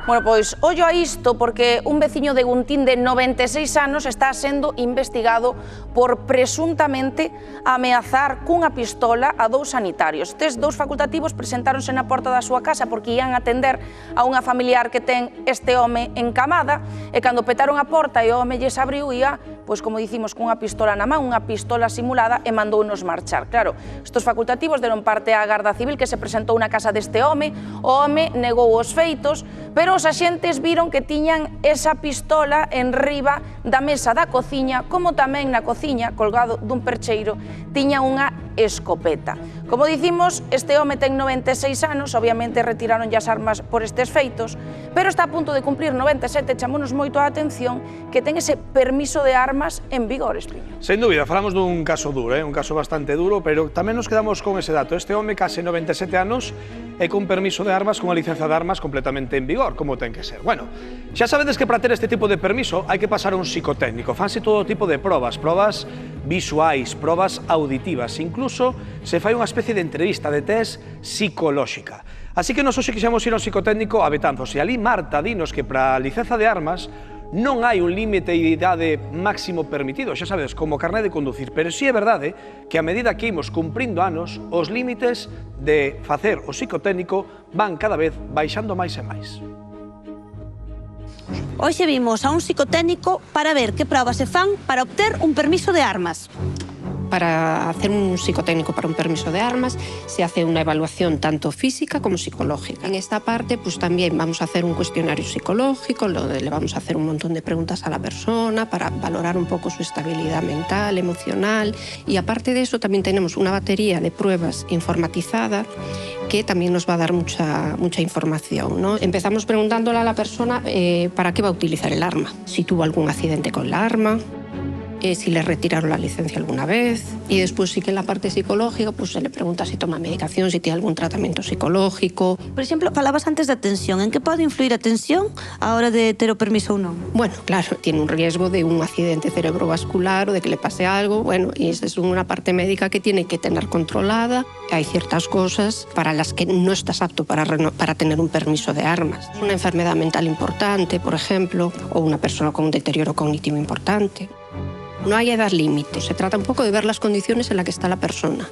Bueno, pois, ollo a isto, porque un veciño de Guntín de 96 anos está sendo investigado por presuntamente ameazar cunha pistola a 2 sanitarios. Estes 2 facultativos presentáronse na porta da súa casa porque ían atender a unha familiar que ten este home encamada, e cando petaron a porta e o home lles abriu, ia, pois como dicimos, cunha pistola na man, unha pistola simulada, e mandounos marchar. Claro, estes facultativos deron parte á Garda Civil que se presentou na casa deste home, o home negou os feitos, pero os axentes viron que tiñan esa pistola en riba da mesa da cociña, como tamén na cociña, colgado dun percheiro, tiña unha escopeta. Como dicimos, este home ten 96 anos, obviamente retiraron as armas por estes feitos, pero está a punto de cumplir 97, chamounos moito a atención que ten ese permiso de armas en vigor, Espiño. Sen dúbida, falamos dun caso duro, un caso bastante duro, pero tamén nos quedamos con ese dato. Este home, case 97 anos, e con permiso de armas, con a licencia de armas completamente en vigor, como ten que ser. Bueno, xa sabedes que para ter este tipo de permiso hai que pasar un psicotécnico. Fanse todo tipo de probas, probas visuais, probas auditivas, incluso se fai unha especie de entrevista, de test psicolóxica. Así que nos hoxe quixemos ir ao psicotécnico a Betanzos, e ali Marta dinos que para a licenza de armas non hai un límite de idade máximo permitido, xa sabedes, como carné de conducir, pero si é verdade que a medida que imos cumprindo anos, os límites de facer o psicotécnico van cada vez baixando máis e máis. Hoxe vimos a un psicotécnico para ver que probas se fan para obter un permiso de armas. Para hacer un psicotécnico para un permiso de armas se hace una evaluación tanto física como psicológica. En esta parte pues también vamos a hacer un cuestionario psicológico, le vamos a hacer un montón de preguntas a la persona para valorar un poco su estabilidad mental, emocional, y aparte de eso también tenemos una batería de pruebas informatizadas que también nos va a dar mucha información, ¿no? Empezamos preguntándole a la persona para qué va a utilizar el arma, si tuvo algún accidente con la arma, si le retiraron la licencia alguna vez, y después sí que en la parte psicológica pues se le pregunta si toma medicación, si tiene algún tratamiento psicológico. Por exemplo, falabas antes da tensión. En que pode influir a tensión a hora de ter o permiso ou non? Bueno, claro, tiene un riesgo de un accidente cerebrovascular o de que le pase algo, bueno, y esa es una parte médica que tiene que tener controlada. Hay ciertas cosas para las que no estás apto para tener un permiso de armas. Una enfermedad mental importante, por ejemplo, o una persona con un deterioro cognitivo importante. No hay edad límite, se trata un poco de ver las condiciones en las que está la persona.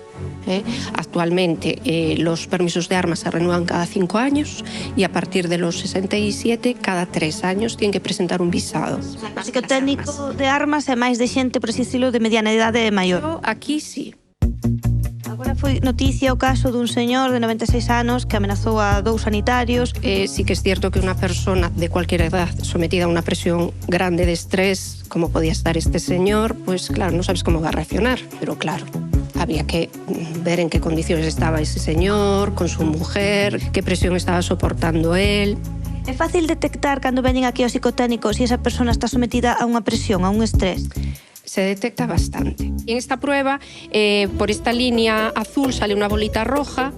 Actualmente los permisos de armas se renuevan cada 5 años y a partir de los 67, cada 3 años tienen que presentar un visado. O psicotécnico de armas é máis de xente, por así decirlo, de mediana idade maior. Aquí sí. Agora foi noticia o caso dun señor de 96 anos que amenazou a 2 sanitarios. Sí que es cierto que una persona de cualquier edad sometida a una presión grande de estrés, como podía estar este señor, pues claro, no sabes cómo va a reaccionar, pero claro, había que ver en qué condiciones estaba ese señor, con su mujer, qué presión estaba soportando él. É fácil detectar cando veñen aquí ao psicotécnico se esa persona está sometida a unha presión, a un estrés? Se detecta bastante. Y en esta prueba, por esta línea azul sale una bolita roja,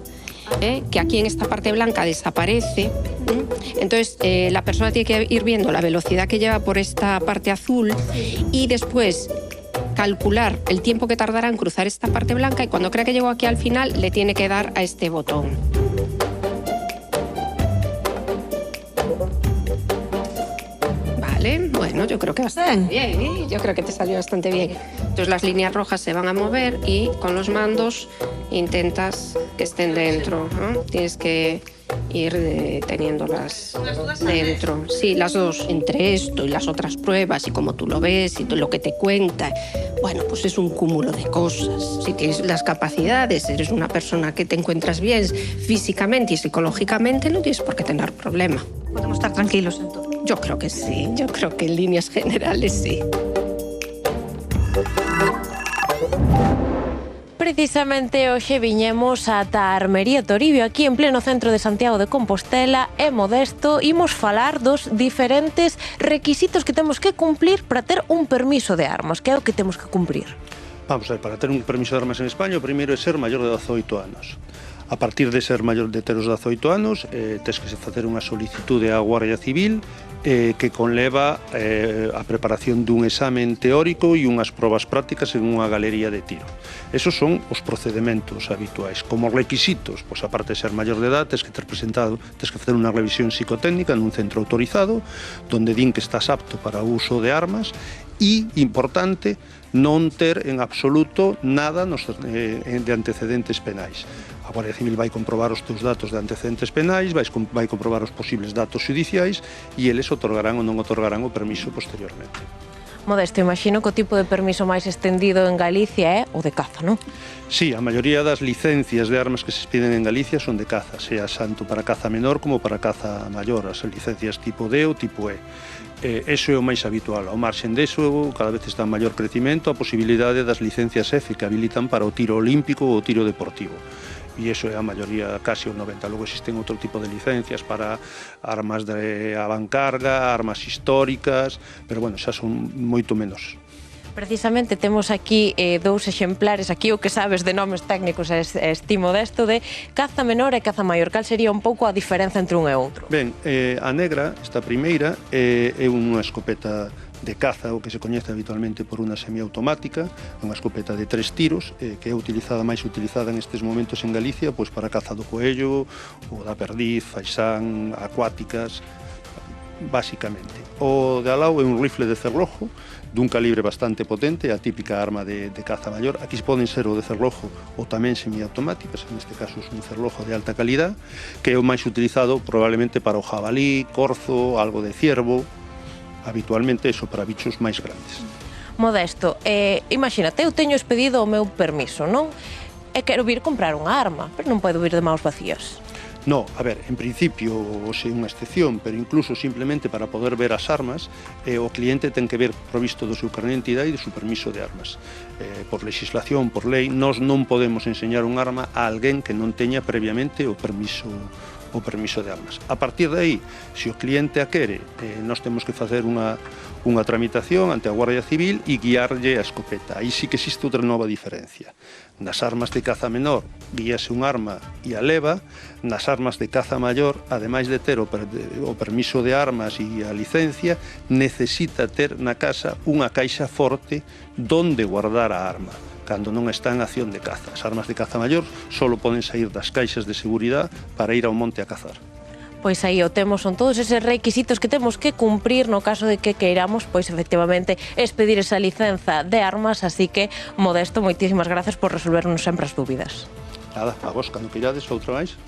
que aquí en esta parte blanca desaparece. Entonces, la persona tiene que ir viendo la velocidad que lleva por esta parte azul y después calcular el tiempo que tardará en cruzar esta parte blanca, y cuando crea que llegó aquí al final, le tiene que dar a este botón. Vale, bueno, yo creo que bastante bien, yo creo que te salió bastante bien. Entonces las líneas rojas se van a mover y con los mandos intentas que estén dentro, ¿no? Tienes que ir teniéndolas dentro. Sí, las dos, entre esto y las otras pruebas y cómo tú lo ves y lo que te cuenta. Bueno, pues es un cúmulo de cosas. Si tienes las capacidades, eres una persona que te encuentras bien físicamente y psicológicamente, no tienes por qué tener problema. Podemos estar tranquilos entonces. Yo creo que sí, yo creo que en líneas generales sí. Precisamente hoxe viñemos ata a Armería Toribio, aquí en pleno centro de Santiago de Compostela, e Modesto, imos falar dos diferentes requisitos que temos que cumplir para ter un permiso de armas, que é o que temos que cumprir. Vamos a ver, para ter un permiso de armas en España, o primeiro é ser maior de 18 anos. A partir de ser maior de ter os 18 anos, tes que facer unha solicitude á Guardia Civil que conleva a preparación dun examen teórico e unhas probas prácticas en unha galería de tiro. Esos son os procedementos habituais. Como requisitos, pois aparte de ser maior de edad, tens que facer unha revisión psicotécnica nun centro autorizado, donde din que estás apto para o uso de armas e, importante, non ter en absoluto nada de antecedentes penais. A Guardia Civil vai comprobar os teus datos de antecedentes penais, vai comprobar os posibles datos judiciais e eles otorgarán ou non otorgarán o permiso posteriormente. Modesto, imagino que o tipo de permiso máis extendido en Galicia é o de caza, non? Sí, a maioría das licencias de armas que se piden en Galicia son de caza, sea tanto para caza menor como para caza maior, as licencias tipo D ou tipo E. Eso é o máis habitual. Ao marxen deso, cada vez está en maior crecimento a posibilidade das licencias F que habilitan para o tiro olímpico ou o tiro deportivo. E iso é a maioría, casi o 90%. Logo existen outro tipo de licencias para armas de avancarga, armas históricas, pero bueno, xa son moito menos. Precisamente temos aquí dous exemplares, aquí o que sabes de nomes técnicos estimo desto de caza menor e caza maior. Cal sería un pouco a diferenza entre un e outro? Ben, a negra, esta primeira, é unha escopeta de caza, o que se coñece habitualmente por unha semiautomática, unha escopeta de 3 tiros, que é máis utilizada nestes momentos en Galicia, pois para caza do coello, ou da perdiz, faisán, acuáticas, basicamente. O de alao é un rifle de cerrojo, dun calibre bastante potente, a típica arma de caza maior. Aquí poden ser o de cerrojo ou tamén semiautomáticas, en este caso é un cerrojo de alta calidad, que é o máis utilizado probablemente para o jabalí, corzo, algo de ciervo, habitualmente eso para bichos máis grandes. Modesto, imagínate, eu teño expedido o meu permiso, non? E quero vir comprar unha arma, pero non podo vir de maus vacías. No, a ver, en principio é unha excepción, pero incluso simplemente para poder ver as armas, o cliente ten que ver provisto do seu carné de identidade e do seu permiso de armas. Por legislación, por lei, nós non podemos enseñar un arma a alguén que non teña previamente o permiso de armas. A partir de aí, se o cliente a quere, nós temos que facer unha tramitación ante a Guardia Civil e guiarlle a escopeta. Aí sí que existe outra nova diferencia. Nas armas de caza menor, guíase un arma e a leva. Nas armas de caza maior, ademais de ter o permiso de armas e a licencia, necesita ter na casa unha caixa forte donde guardar a arma, cando non está en acción de caza. As armas de caza maior só poden sair das caixas de seguridade para ir ao monte a cazar. Pois aí o temos, son todos eses requisitos que temos que cumprir no caso de que queiramos, pois efectivamente, expedir esa licenza de armas, así que, Modesto, moitísimas gracias por resolvernos sempre as dúbidas. Nada, a vos, cando queirades, outra máis.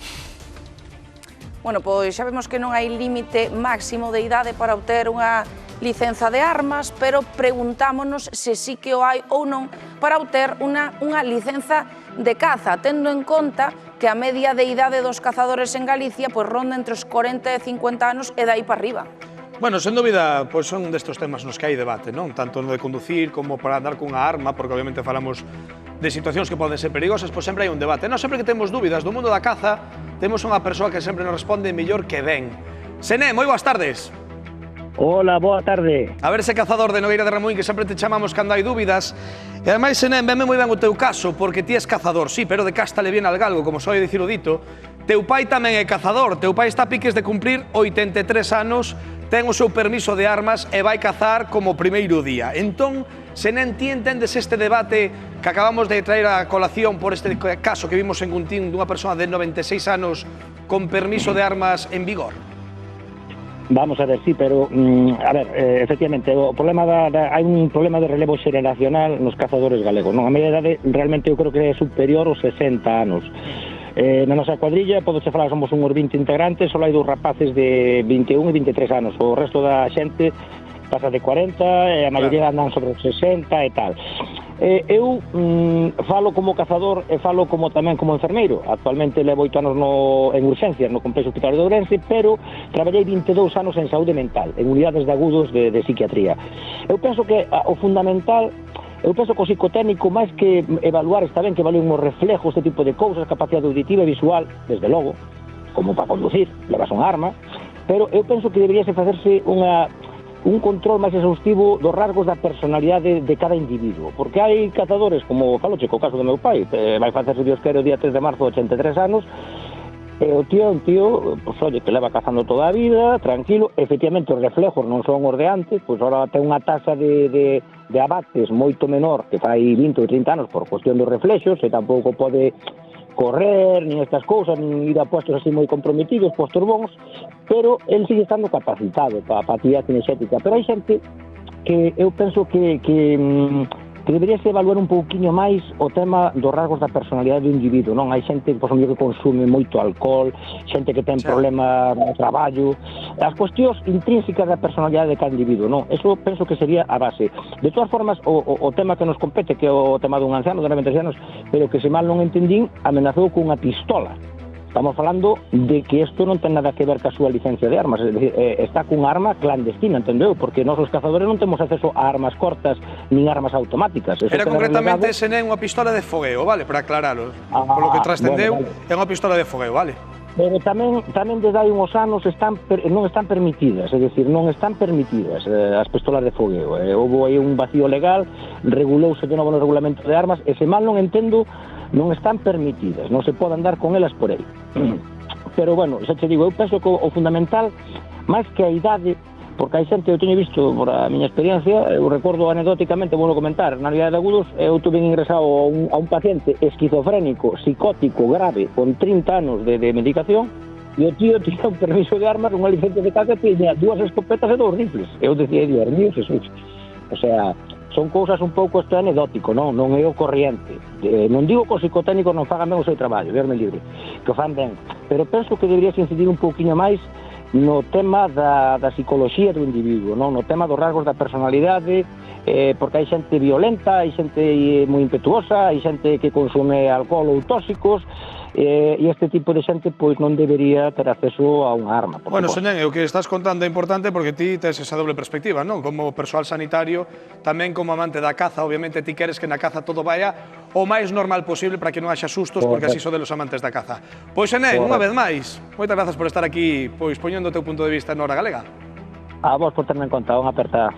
Bueno, pois xa vemos que non hai límite máximo de idade para obter unha licenza de armas, pero preguntámonos se sí que o hai ou non para obter unha licenza de caza, tendo en conta que a media de idade dos cazadores en Galicia pois ronda entre os 40 e 50 anos e dai para arriba. Bueno, sen dúbida, pois son destes temas nos que hai debate, non? Tanto no de conducir como para andar cunha arma, porque obviamente falamos de situacións que poden ser perigosas, pois sempre hai un debate. Non, sempre que temos dúbidas do mundo da caza, temos unha persoa que sempre nos responde mellor que ben. Sené, moi boas tardes. Hola, boa tarde. A ver ese cazador de Nogueira de Ramuín que sempre te chamamos cando hai dúbidas. E ademais, Sené, venme moi ben o teu caso, porque ti és cazador, sí, pero de cástale bien al galgo, como soe dicir o dito. Teu pai tamén é cazador, teu pai está a piques de cumprir 83 anos, ten o seu permiso de armas e vai cazar como primeiro día. Entón, Sené, ti entendes este debate que acabamos de traer a colación por este caso que vimos en Guntín dunha persoa de 96 anos con permiso de armas en vigor? Vamos a ver, sí, pero, a ver, efectivamente, o problema hai un problema de relevo xeracional nos cazadores galegos, non? A media idade realmente eu creo que é superior aos 60 anos. Na nosa cuadrilla, podoche falar, somos uns 20 integrantes, só hai 2 rapaces de 21 e 23 anos, o resto da xente pasa de 40 e a maioría andan sobre 60 e tal. Eu falo como cazador e falo tamén como enfermeiro. Actualmente levo 8 anos en urxencias no complexo hospitalario de Ourense, pero traballei 22 anos en saúde mental, en unidades de agudos de psiquiatría. Eu penso que o fundamental, eu penso que o psicotécnico, máis que evaluar, está ben que evalúen os reflejos, este tipo de cousas, capacidade auditiva e visual, desde logo, como para conducir, levas unha arma, pero eu penso que deberíase facerse un control máis exhaustivo dos rasgos da personalidade de cada individuo, porque hai cazadores, como faloche co caso do meu pai, vai facerse Dios quere o día 3 de marzo de 83 anos, O tío é un tío, pois, oye, que leva cazando toda a vida, tranquilo, efectivamente os reflejos non son os de antes, pois ahora ten unha taxa de abates moito menor que fai 20 ou 30 anos por cuestión dos reflexos, e tampouco pode correr, nin estas cousas, nin ir a postos así moi comprometidos, postos bons, pero el sigue estando capacitado para a actividade cinexética. Pero hai xente que eu penso que deberíase evaluar un pouquiño máis o tema dos rasgos da personalidade do individuo, non? Hai xente que consume moito alcohol, xente que ten problemas no traballo, as cuestións intrínsecas da personalidade de cada individuo, non? Eso penso que sería a base. De todas formas, o tema que nos compete, que é o tema dun anciano de 96 anos, pero que se mal non entendín, amenazou cunha pistola. Estamos falando de que isto non ten nada que ver ca súa licencia de armas, é dicir, está cunha arma clandestina, entendeu? Porque nós os cazadores non temos acceso a armas cortas nin armas automáticas. Eso era concretamente ese nen unha pistola de fogueo, vale? Para aclaralo. Polo que trascendeu, é unha pistola de fogueo, vale? Pero tamén desde hai uns anos non están permitidas, é dicir, non están permitidas as pistolas de fogueo. Houve aí un vacío legal, regulouse de novo no regulamento de armas, e se mal non entendo, non están permitidas, non se pode andar con elas por aí. Pero, bueno, xa te digo, eu penso que o fundamental, máis que a idade, porque hai xente, eu teño visto, por a miña experiencia, eu recordo anecdóticamente, vou comentar, na unidade de agudos, eu tuve ingresado a un paciente esquizofrénico, psicótico, grave, con 30 anos de medicación, e o tío tiña un permiso de armas, unha licencia de caza, e tiña 2 escopetas e 2 rifles. Eu decía, Dios mío, Jesús. O sea, son cousas un pouco, isto é anecdótico, non é o corriente. Non digo que os psicotécnicos non fagan ben o seu traballo, Dios me libre, que o fan ben, pero penso que deberías incidir un pouquiño máis no tema da psicoloxía do individuo, non? No tema dos rasgos da personalidade, porque hai xente violenta, hai xente moi impetuosa, hai xente que consume alcohol ou tóxicos, e este tipo de xente pois non debería ter acceso a unha arma. Bueno, Soñán, o que estás contando é importante porque ti tes esa doble perspectiva, non? Como persoal sanitario, tamén como amante da caza, obviamente ti queres que na caza todo vaya o máis normal posible para que non haxa sustos, porque así son de los amantes da caza. Pois, Soñán, unha vez máis, moitas grazas por estar aquí, pois poñendo o teu punto de vista na Hora Galega. A vos por terme en conta, unha aperta.